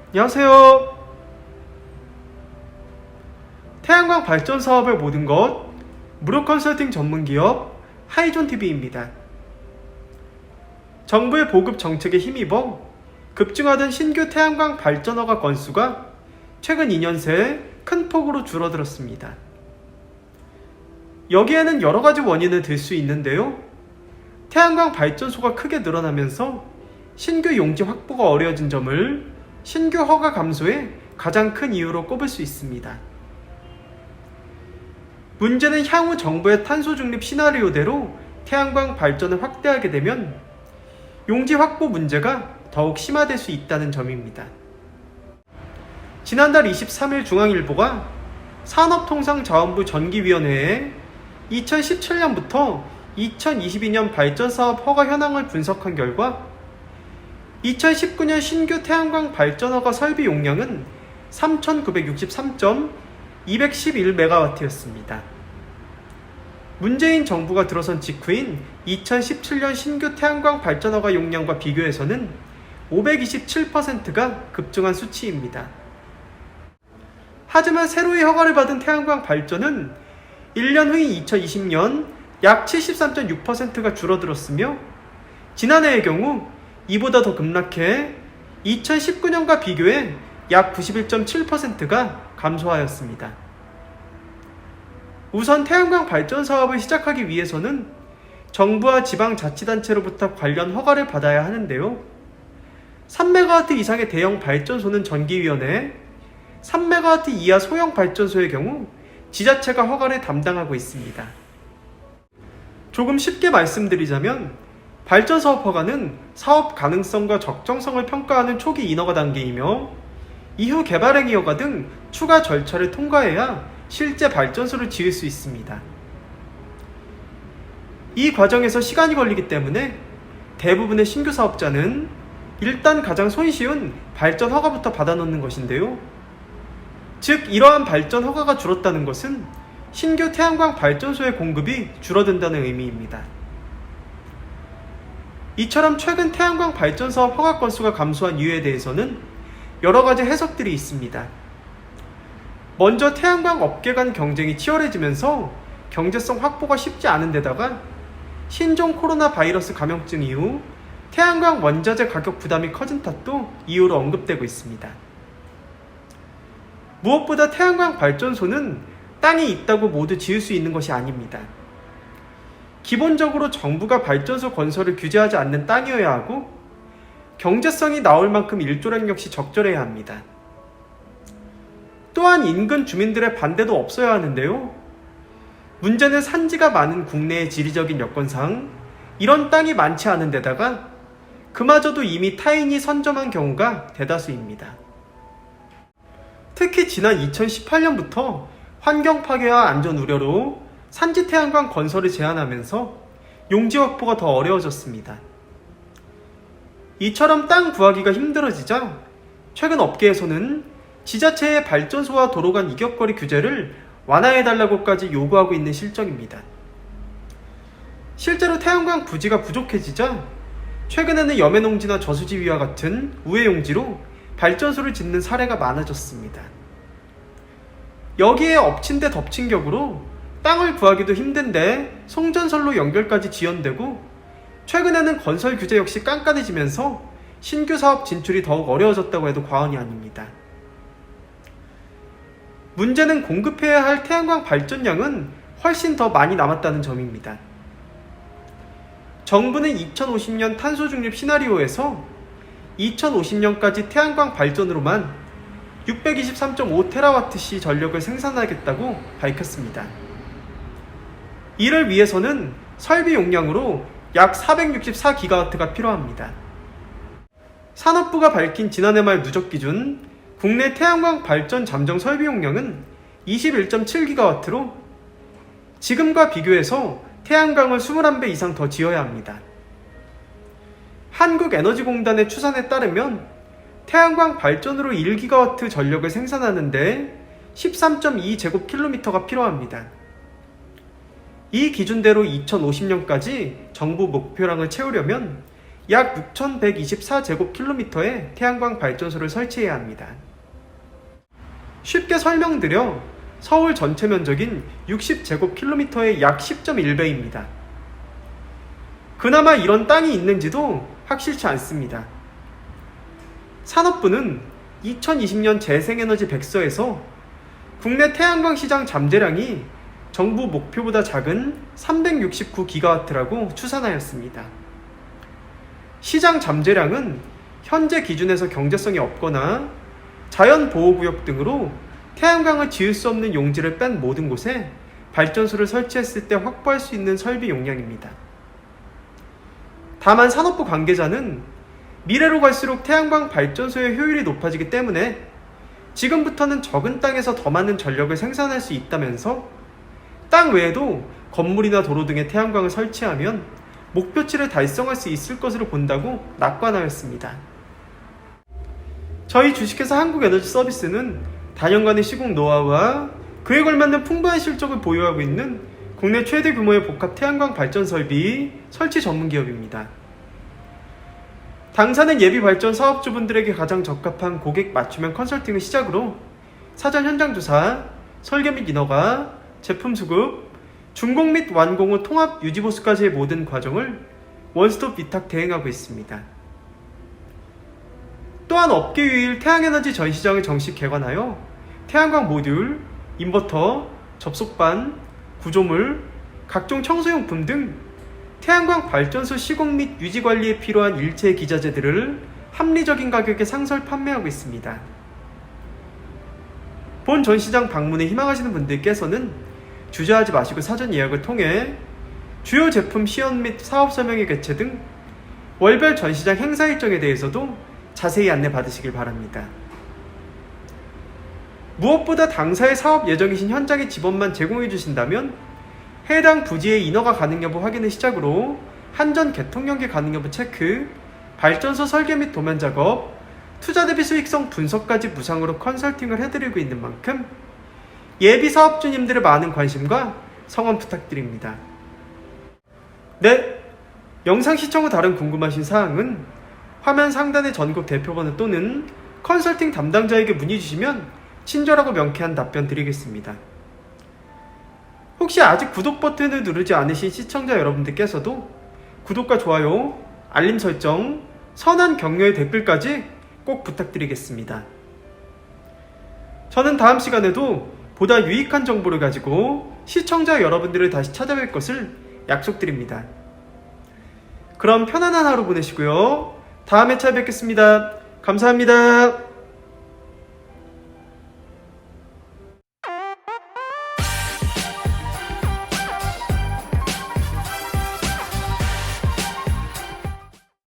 안녕하세요. 태양광 발전 사업의 모든 것 무료 컨설팅 전문기업 하이존TV입니다. 정부의 보급 정책에 힘입어 급증하던 신규 태양광 발전허가 건수가 최근 2년 새 큰 폭으로 줄어들었습니다. 여기에는 여러 가지 원인을 들 수 있는데요. 태양광 발전소가 크게 늘어나면서 신규 용지 확보가 어려워진 점을 신규 허가 감소의 가장 큰 이유로 꼽을 수 있습니다. 문제는 향후 정부의 탄소 중립 시나리오대로 태양광 발전을 확대하게 되면 용지 확보 문제가 더욱 심화될 수 있다는 점입니다. 지난달 23일 중앙일보가 산업통상자원부 전기위원회에 2017년부터 2022년 발전사업 허가 현황을 분석한 결과 2019년 신규 태양광 발전허가 설비 용량은 3,963.211MW였습니다. 문재인 정부가 들어선 직후인 2017년 신규 태양광 발전허가 용량과 비교해서는 527%가 급증한 수치입니다. 하지만 새로이 허가를 받은 태양광 발전은 1년 후인 2020년 약 73.6%가 줄어들었으며 지난해의 경우 이보다 더 급락해 2019년과 비교해 약 91.7%가 감소하였습니다. 우선 태양광 발전 사업을 시작하기 위해서는 정부와 지방자치단체로부터 관련 허가를 받아야 하는데요. 3MW 이상의 대형 발전소는 전기위원회, 3MW 이하 소형 발전소의 경우 지자체가 허가를 담당하고 있습니다. 조금 쉽게 말씀드리자면 발전사업 허가는 사업 가능성과 적정성을 평가하는 초기 인허가 단계이며 이후 개발행위 허가 등 추가 절차를 통과해야 실제 발전소를 지을 수 있습니다. 이 과정에서 시간이 걸리기 때문에 대부분의 신규 사업자는 일단 가장 손쉬운 발전 허가부터 받아놓는 것인데요. 즉 이러한 발전 허가가 줄었다는 것은 신규 태양광 발전소의 공급이 줄어든다는 의미입니다. 이처럼 최근 태양광 발전 사업 허가 건수가 감소한 이유에 대해서는 여러 가지 해석들이 있습니다. 먼저 태양광 업계 간 경쟁이 치열해지면서 경제성 확보가 쉽지 않은 데다가 신종 코로나 바이러스 감염증 이후 태양광 원자재 가격 부담이 커진 탓도 이유로 언급되고 있습니다. 무엇보다 태양광 발전소는 땅이 있다고 모두 지을 수 있는 것이 아닙니다. 기본적으로 정부가 발전소 건설을 규제하지 않는 땅이어야 하고 경제성이 나올 만큼 일조량 역시 적절해야 합니다. 또한 인근 주민들의 반대도 없어야 하는데요. 문제는 산지가 많은 국내의 지리적인 여건상 이런 땅이 많지 않은 데다가 그마저도 이미 타인이 선점한 경우가 대다수입니다. 특히 지난 2018년부터 환경 파괴와 안전 우려로 산지 태양광 건설을 제한하면서 용지 확보가 더 어려워졌습니다. 이처럼 땅 구하기가 힘들어지자 최근 업계에서는 지자체의 발전소와 도로 간 이격거리 규제를 완화해달라고까지 요구하고 있는 실정입니다. 실제로 태양광 부지가 부족해지자 최근에는 염해농지나 저수지위와 같은 우회용지로 발전소를 짓는 사례가 많아졌습니다. 여기에 엎친 데 덮친 격으로 땅을 구하기도 힘든데 송전선로 연결까지 지연되고 최근에는 건설 규제 역시 깐깐해지면서 신규 사업 진출이 더욱 어려워졌다고 해도 과언이 아닙니다. 문제는 공급해야 할 태양광 발전량은 훨씬 더 많이 남았다는 점입니다. 정부는 2050년 탄소 중립 시나리오에서 2050년까지 태양광 발전으로만 623.5TWh 전력을 생산하겠다고 밝혔습니다. 이를 위해서는 설비 용량으로 약 464GW가 필요합니다. 산업부가 밝힌 지난해 말 누적 기준 국내 태양광 발전 잠정 설비 용량은 21.7GW로 지금과 비교해서 태양광을 21배 이상 더 지어야 합니다. 한국에너지공단의 추산에 따르면 태양광 발전으로 1GW 전력을 생산하는데 13.2제곱킬로미터가 필요합니다. 이 기준대로 2050년까지 정부 목표량을 채우려면 약 6,124제곱킬로미터의 태양광 발전소를 설치해야 합니다. 쉽게 설명드려 서울 전체 면적인 60제곱킬로미터의 약 10.1배입니다. 그나마 이런 땅이 있는지도 확실치 않습니다. 산업부는 2020년 재생에너지 백서에서 국내 태양광 시장 잠재량이 정부 목표보다 작은 369기가와트라고 추산하였습니다. 시장 잠재량은 현재 기준에서 경제성이 없거나 자연보호구역 등으로 태양광을 지을 수 없는 용지를 뺀 모든 곳에 발전소를 설치했을 때 확보할 수 있는 설비 용량입니다. 다만 산업부 관계자는 미래로 갈수록 태양광 발전소의 효율이 높아지기 때문에 지금부터는 적은 땅에서 더 많은 전력을 생산할 수 있다면서 땅 외에도 건물이나 도로 등에 태양광을 설치하면 목표치를 달성할 수 있을 것으로 본다고 낙관하였습니다. 저희 주식회사 한국에너지서비스는 다년간의 시공 노하우와 그에 걸맞는 풍부한 실적을 보유하고 있는 국내 최대 규모의 복합 태양광 발전 설비 설치 전문 기업입니다. 당사는 예비 발전 사업주분들에게 가장 적합한 고객 맞춤형 컨설팅을 시작으로 사전 현장 조사, 설계 및 인허가, 제품 수급, 준공 및 완공 후 통합 유지 보수까지의 모든 과정을 원스톱 위탁 대행하고 있습니다. 또한 업계 유일 태양에너지 전시장을 정식 개관하여 태양광 모듈, 인버터, 접속반, 구조물, 각종 청소용품 등 태양광 발전소 시공 및 유지 관리에 필요한 일체 기자재들을 합리적인 가격에 상설 판매하고 있습니다. 본 전시장 방문에 희망하시는 분들께서는 주저하지 마시고 사전 예약을 통해 주요 제품 시연 및 사업 설명회 개최 등 월별 전시장 행사 일정에 대해서도 자세히 안내 받으시길 바랍니다. 무엇보다 당사의 사업 예정이신 현장의 지번만 제공해 주신다면 해당 부지의 인허가 가능 여부 확인을 시작으로 한전 개통연계 가능 여부 체크, 발전소 설계 및 도면 작업, 투자 대비 수익성 분석까지 무상으로 컨설팅을 해드리고 있는 만큼 예비 사업주님들의 많은 관심과 성원 부탁드립니다. 네, 영상 시청 후 다른 궁금하신 사항은 화면 상단의 전국 대표번호 또는 컨설팅 담당자에게 문의 주시면 친절하고 명쾌한 답변 드리겠습니다. 혹시 아직 구독 버튼을 누르지 않으신 시청자 여러분들께서도 구독과 좋아요, 알림 설정, 선한 격려의 댓글까지 꼭 부탁드리겠습니다. 저는 다음 시간에도 보다 유익한 정보를 가지고 시청자 여러분들을 다시 찾아뵐 것을 약속드립니다. 그럼 편안한 하루 보내시고요. 다음에 찾아뵙겠습니다. 감사합니다.